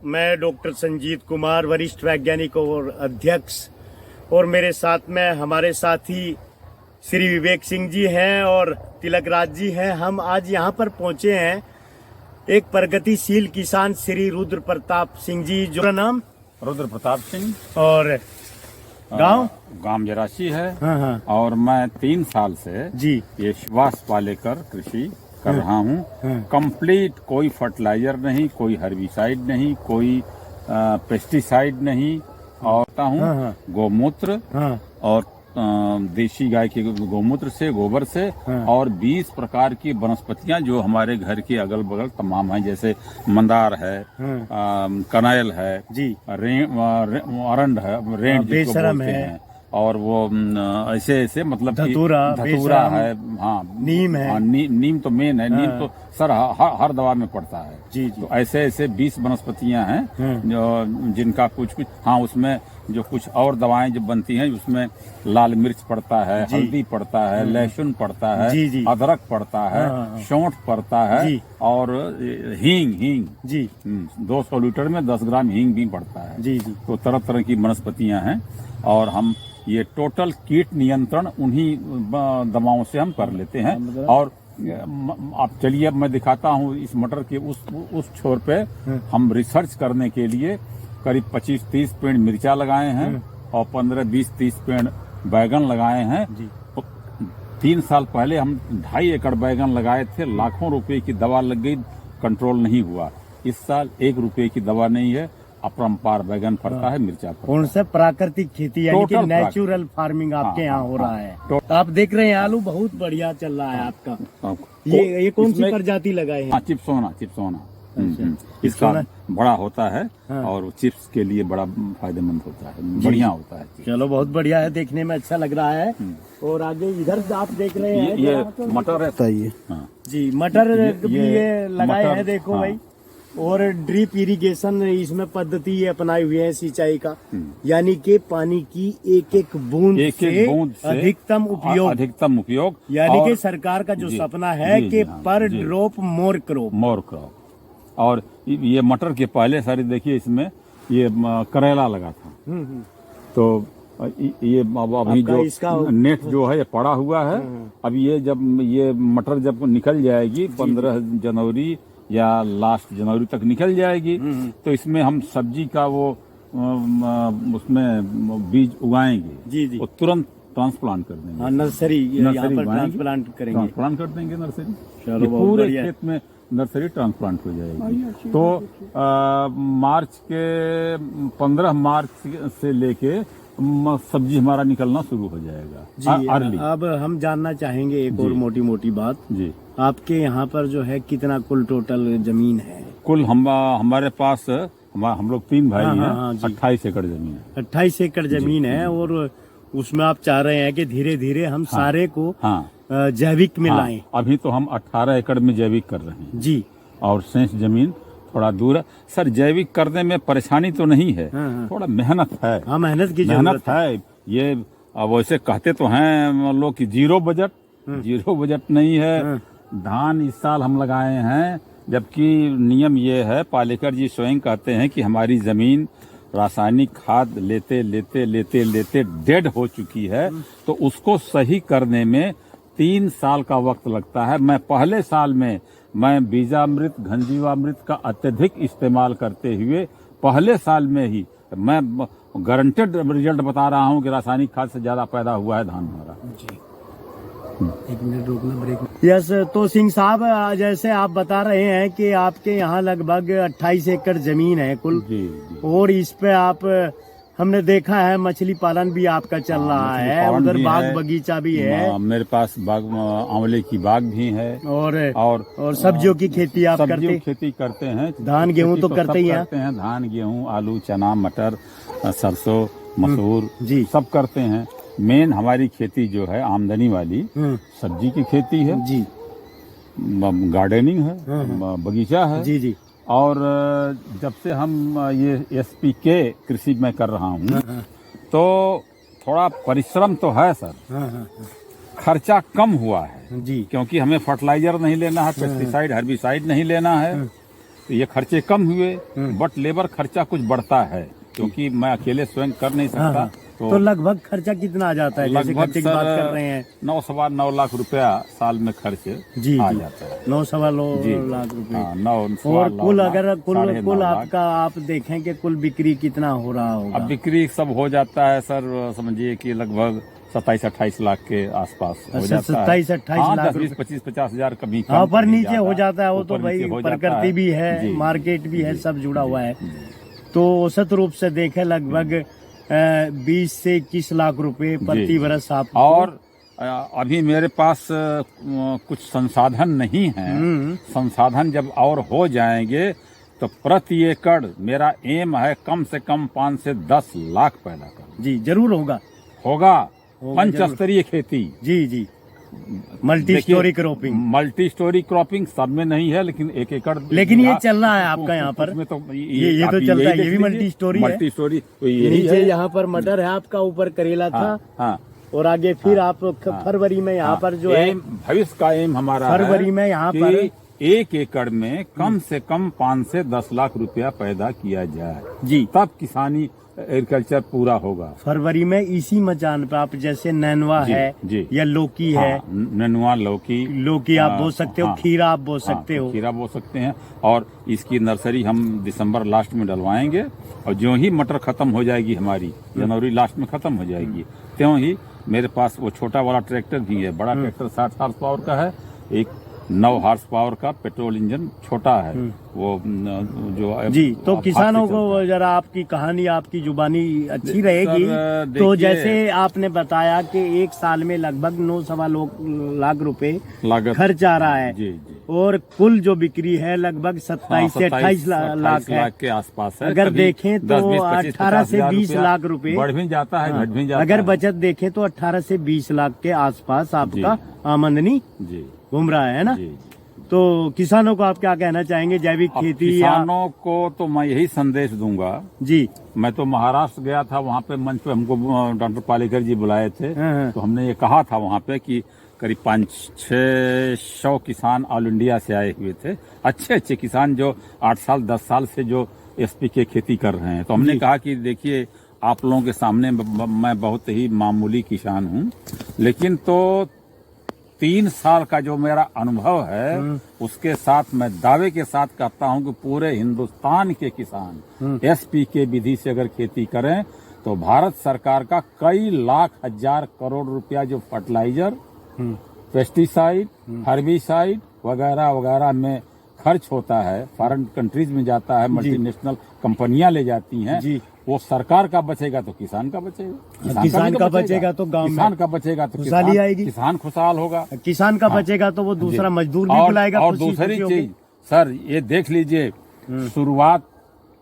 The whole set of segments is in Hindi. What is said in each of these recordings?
मैं डॉक्टर संजीत कुमार, वरिष्ठ वैज्ञानिक और अध्यक्ष, और मेरे साथ में हमारे साथी श्री विवेक सिंह जी हैं और तिलक राज जी हैं। हम आज यहाँ पर पहुँचे हैं एक प्रगतिशील किसान श्री रुद्र प्रताप सिंह जी, जो नाम रुद्र प्रताप सिंह और गांव जरासी है। हाँ। और मैं 3 साल से जी ये श्वास पालेकर कृषि कर रहा हूँ। कंप्लीट कोई फर्टिलाइजर नहीं, कोई हर्बिसाइड नहीं, कोई पेस्टिसाइड नहीं, और हूँ गौमूत्र और देसी गाय के गौमूत्र से, गोबर से, और 20 प्रकार की वनस्पतियां जो हमारे घर के अगल बगल तमाम हैं, जैसे मंदार है, कनैल है जी, अरंड है, रेंट जिसको बोलते हैं, और वो ऐसे ऐसे मतलब धतूरा है, हाँ नीम है, नीम तो मेन है। नीम तो सर हर दवा में पड़ता है जी। तो ऐसे ऐसे 20 वनस्पतियां हैं जो जिनका कुछ हाँ, उसमें जो कुछ और दवाएं जो बनती हैं, उसमें लाल मिर्च पड़ता है, हल्दी पड़ता है, लहसुन पड़ता है, अदरक पड़ता है, सौंठ पड़ता है, और हींग जी 200 लीटर में 10 ग्राम हींग भी पड़ता है जी। तो तरह तरह की वनस्पतियां हैं, और हम ये टोटल कीट नियंत्रण उन्हीं दवाओं से हम कर लेते हैं। और आप चलिए, अब मैं दिखाता हूँ इस मटर के उस छोर पे हम रिसर्च करने के लिए करीब 25-30 पेड़ मिर्चा लगाए हैं, और 15-20-30 पेड़ बैगन लगाए हैं। 3 साल पहले हम 2.5 एकड़ बैगन लगाए थे, लाखों रुपए की दवा लग गई, कंट्रोल नहीं हुआ। इस साल 1 रुपए की दवा नहीं है, अपरंपार बैगन फरता है, मिर्चा फरता है। कौन सा प्राकृतिक खेती, यानी कि नेचुरल फार्मिंग आपके यहाँ हो रहा है। आप देख रहे हैं आलू बहुत बढ़िया चल रहा है आपका। ये कौन सी प्रजाति लगाए हैं? चिप्सोना। इसका बड़ा होता है और चिप्स के लिए बड़ा फायदेमंद होता है, बढ़िया होता है। चलो बहुत बढ़िया है, देखने में अच्छा लग रहा है। और आगे इधर आप देख रहे हैं ये मटर रहता है जी, मटर भी ये लगाए हैं, देखो भाई। और ड्रिप इरिगेशन इसमें पद्धति ये अपनाई हुई है सिंचाई का, यानी कि पानी की एक एक बूंद से अधिकतम उपयोग, यानी कि सरकार का जो सपना है कि पर ड्रॉप मोर क्रॉप। और ये मटर के पहले सारी देखिए, इसमें ये करेला लगा था, तो ये अभी जो नेट जो है ये पड़ा हुआ है। अब ये जब ये मटर जब निकल जाएगी 15 जनवरी या लास्ट जनवरी तक निकल जाएगी, तो इसमें हम सब्जी का वो उसमें बीज उगाएंगे जी। वो तुरंत ट्रांसप्लांट कर देंगे, नर्सरी ट्रांसप्लांट कर देंगे नर्सरी। पूरे खेत में नर्सरी ट्रांसप्लांट हो जाएगी। तो मार्च के 15 मार्च से लेके सब्जी हमारा निकलना शुरू हो जाएगा जी। अब हम जानना चाहेंगे एक और मोटी बात जी, आपके यहाँ पर जो है कितना कुल टोटल जमीन है? कुल हमारे पास हम लोग 3 भाई हैं, 28 एकड़ जमीन है। 28 एकड़ जमीन है, और उसमें आप चाह रहे हैं कि धीरे धीरे हम सारे को जैविक में लाएं। अभी तो हम 18 एकड़ में जैविक कर रहे हैं जी, और शेष जमीन थोड़ा दूर है। सर, जैविक करने में परेशानी तो नहीं है, थोड़ा मेहनत है। मेहनत की जरूरत है। ये वैसे कहते तो हैं लोग कि जीरो बजट नहीं है। धान इस साल हम लगाए हैं, जबकि नियम ये है, पालेकर जी स्वयं कहते हैं कि हमारी जमीन रासायनिक खाद लेते लेते डेड हो चुकी है, तो उसको सही करने में 3 साल का वक्त लगता है। मैं पहले साल में बीजामृत, घनजीवामृत का अत्यधिक इस्तेमाल करते हुए पहले साल में ही मैं गारंटेड रिजल्ट बता रहा हूं कि रासायनिक खाद से ज्यादा पैदा हुआ है धान हमारा जी। 1 मिनट रोकना, ब्रेक। यस, तो सिंह साहब, जैसे आप बता रहे हैं कि आपके यहाँ लगभग 28 एकड़ जमीन है कुल जी। और इस पे आप, हमने देखा है मछली पालन भी आपका चल रहा है, उधर बाग बगीचा भी है। मेरे पास बाग, आंवले की बाग भी है, और सब्जियों की खेती आप खेती करते हैं। धान गेहूं तो करते ही हैं। धान गेहूं, आलू, चना, मटर, सरसों, मसूर जी, सब करते हैं। मेन हमारी खेती जो है आमदनी वाली सब्जी की खेती है जी, गार्डनिंग है, बगीचा है जी। और जब से हम ये SPK कृषि में कर रहा हूँ, तो थोड़ा परिश्रम तो है सर, खर्चा कम हुआ है जी, क्योंकि हमें फर्टिलाइजर नहीं लेना है, पेस्टिसाइड, हर्बिसाइड नहीं लेना है। तो ये खर्चे कम हुए, बट लेबर खर्चा कुछ बढ़ता है क्योंकि मैं अकेले स्वयं कर नहीं सकता। तो लगभग खर्चा कितना आ जाता है? जैसे लगभग खर्चे की बात कर रहे हैं 9-9 लाख रुपया साल में खर्च आ जाता है। 9-9 लाख रुपए। और कुल अगर कुल आपका आप देखें कि कुल बिक्री कितना हो रहा होगा? अब बिक्री सब हो जाता है सर, समझिए कि लगभग 27-28 लाख के आसपास हो जाता है। 27-28 लाख 20-25-50 हजार कभी हाँ, पर नीचे हो जाता है। वो तो भाई प्रकृति भी है, मार्केट भी है, सब जुड़ा हुआ है। तो औसत रूप से देखें लगभग 20 से 21 लाख रुपए प्रति वर्ष आप। और अभी मेरे पास कुछ संसाधन नहीं है। संसाधन जब और हो जाएंगे तो प्रति एकड़ मेरा एम है कम से कम 5 से 10 लाख पैदा करना। जी जरूर होगा पंचस्तरीय खेती। जी multi storey cropping. Multi storey cropping सब में नहीं है, लेकिन 1 एकड़। लेकिन ये चल रहा है आपका यहाँ पर। में तो ये तो चलता है, ये भी मल्टी स्टोरी है। मल्टी स्टोरी नीचे यहाँ पर मटर है आपका, ऊपर करेला था। हाँ। और आगे फिर आप फरवरी में यहाँ पर जो है भविष्य का एम हमारा फरवरी में यहाँ पर 1 एकड़ में कम से कम 5 से 10 लाख रुपया पैदा किया जाए जी, तब किसानी एग्रीकल्चर पूरा होगा। फरवरी में इसी मचान पे आप जैसे नैनवा है या लौकी है, नैनवा लौकी आप बो सकते हो, खीरा आप बो सकते हो, खीरा बो सकते हैं। और इसकी नर्सरी हम दिसंबर लास्ट में डलवाएंगे, और ज्यों ही मटर खत्म हो जाएगी हमारी, जनवरी लास्ट में खत्म हो जाएगी, त्यों ही मेरे पास वो छोटा वाला ट्रैक्टर भी है। बड़ा ट्रैक्टर 60 हार्स पावर का है, एक 9 हार्स पावर का पेट्रोल इंजन छोटा है वो जो जी। तो किसानों को जरा आपकी कहानी, आपकी जुबानी अच्छी रहेगी। तो जैसे आपने बताया कि 1 साल में लगभग 9-9 लाख रुपए खर्च आ रहा है जी। और कुल जो बिक्री है लगभग 27 से 28 लाख के आसपास है। अगर देखें तो 18 से 20 लाख रुपए बढ़ भी जाता है, घट भी जाता है। अगर बचत देखें तो 18 से 20 लाख के आसपास आपका आमदनी घूम रहा है ना। तो किसानों को आप क्या कहना चाहेंगे? जैविक खेती किसानों को तो मैं यही संदेश दूंगा जी। मैं तो महाराष्ट्र गया था, वहाँ पे मंच पे हमको डॉक्टर पालेकर जी बुलाए थे। तो हमने ये कहा था वहाँ पे कि करीब 500-600 किसान ऑल इंडिया से आए हुए थे, अच्छे किसान जो 8 साल 10 साल से जो एसपी के खेती कर रहे हैं। तो हमने कहा कि देखिए आप लोगों के सामने मैं बहुत ही मामूली किसान हूँ, लेकिन तो 3 साल का जो मेरा अनुभव है उसके साथ मैं दावे के साथ कहता हूं कि पूरे हिंदुस्तान के किसान एसपी के विधि से अगर खेती करें तो भारत सरकार का कई लाख हजार करोड़ रुपया जो फर्टिलाइजर, पेस्टिसाइड, हर्बिसाइड वगैरह वगैरह में खर्च होता है, फॉरेन कंट्रीज में जाता है, मल्टीनेशनल कंपनियां ले जाती हैं, वो सरकार का बचेगा तो किसान का बचेगा, किसान का बचेगा तो गांव किसान का बचेगा तो खुशहाली आएगी, किसान खुशहाल होगा, किसान का बचेगा तो वो दूसरा मजदूर भी बुलाएगा। और दूसरी चीज सर ये देख लीजिए, शुरुआत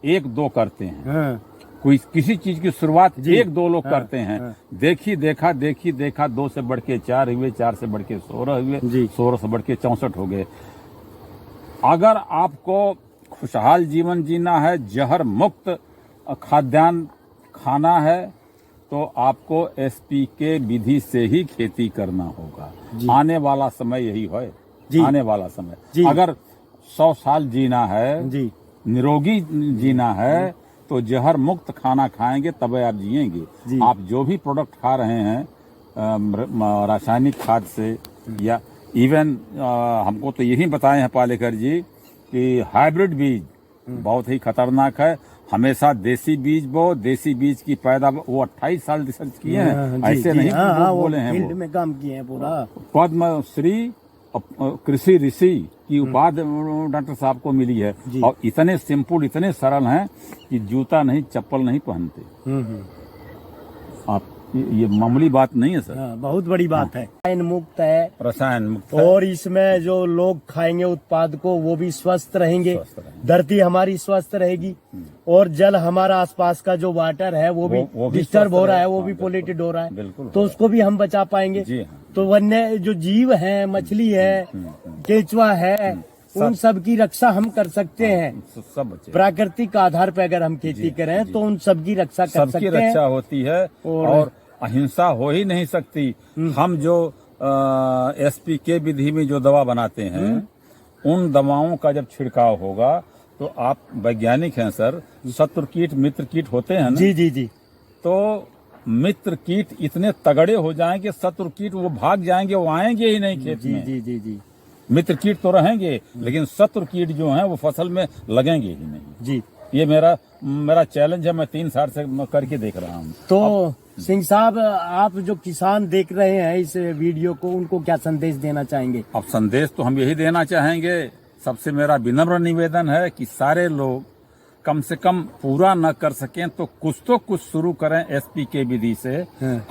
1-2 करते हैं, कोई किसी चीज की शुरुआत 1-2 लोग करते हैं, देखी देखा 2 से बढ़ के 4 हुए, 4 से बढ़ के 16 हुए, 16 से बढ़ के 64 हो गए। अगर आपको खुशहाल जीवन जीना है, जहर मुक्त खाद्यान्न खाना है, तो आपको एसपी के विधि से ही खेती करना होगा। आने वाला समय यही है, आने वाला समय अगर 100 साल जीना है, निरोगी जीना है, तो जहर मुक्त खाना खाएंगे तब आप जिएंगे। आप जो भी प्रोडक्ट खा रहे हैं रासायनिक खाद से, या इवन हमको तो यही बताए हैं पालेकर जी कि हाइब्रिड बीज बहुत ही खतरनाक है, हमेशा देसी बीज बो, देसी बीज की पैदावार। वो 28 साल रिसर्च किए हैं, ऐसे नहीं बोले हैं, फील्ड में काम किए हैं पूरा। पद्मश्री कृषि ऋषि की उपाधि डॉक्टर साहब को मिली है, और इतने सिंपल, इतने सरल हैं कि जूता नहीं चप्पल नहीं पहनते। आप ये मामूली बात नहीं है सर, बहुत बड़ी बात है। रसायन मुक्त है, रसायन मुक्त, और इसमें जो लोग खाएंगे उत्पाद को वो भी स्वस्थ रहेंगे, धरती हमारी स्वस्थ रहेगी, और जल हमारा आसपास का जो वाटर है वो भी डिस्टर्ब हो रहा है, वो भी पोल्यूटेड हो रहा है, तो उसको भी हम बचा पाएंगे। तो वन्य जो जीव है, मछली है, केचुआ है, उन सब की रक्षा हम कर सकते हैं। प्राकृतिक आधार पर अगर हम खेती करें तो उन सब की रक्षा कर सकते हैं, रक्षा होती है, और अहिंसा हो ही नहीं सकती। हम जो एसपी के विधि में जो दवा बनाते हैं, उन दवाओं का जब छिड़काव होगा तो आप वैज्ञानिक हैं सर, शत्रु कीट मित्र कीट होते हैं ना, जी जी जी तो मित्र कीट इतने तगड़े हो जाएंगे, शत्रु कीट वो भाग जाएंगे, वो आएंगे ही नहीं खेत जी में। जी जी जी मित्र कीट तो रहेंगे, लेकिन शत्रु कीट जो हैं वो फसल में लगेंगे ही नहीं। जी। ये मेरा चैलेंज है, मैं 3 साल से करके देख रहा हूँ। तो सिंह साहब, आप जो किसान देख रहे हैं इस वीडियो को, उनको क्या संदेश देना चाहेंगे? अब संदेश तो हम यही देना चाहेंगे, सबसे मेरा विनम्र निवेदन है कि सारे लोग कम से कम पूरा न कर सकें तो कुछ शुरू करें एसपी के विधि से।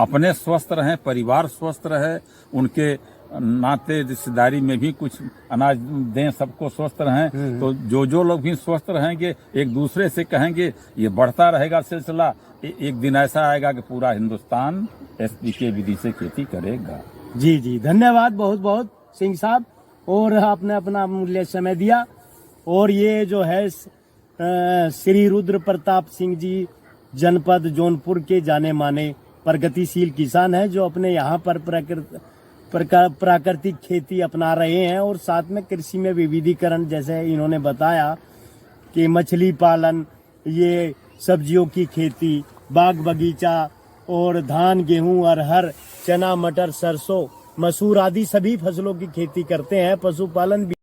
अपने स्वस्थ रहें, परिवार स्वस्थ रहे, उनके नाते रिश्तेदारी में भी कुछ अनाज दें, सबको स्वस्थ रहें। तो जो लोग भी स्वस्थ रहेंगे, एक दूसरे से कहेंगे, ये बढ़ता रहेगा सिलसिला। एक दिन ऐसा आएगा कि पूरा हिंदुस्तान एसपी के विधि से खेती करेगा। जी जी, धन्यवाद बहुत बहुत सिंह साहब, और आपने अपना अमूल्य समय दिया। और ये जो है श्री रुद्र प्रताप सिंह जी जनपद जौनपुर के जाने माने प्रगतिशील किसान हैं, जो अपने यहाँ पर प्राकृतिक खेती अपना रहे हैं और साथ में कृषि में विविधीकरण, जैसे इन्होंने बताया कि मछली पालन, ये सब्जियों की खेती, बाग बगीचा और धान, गेहूं, अरहर, चना, मटर, सरसों, मसूर आदि सभी फसलों की खेती करते हैं। पशुपालन भी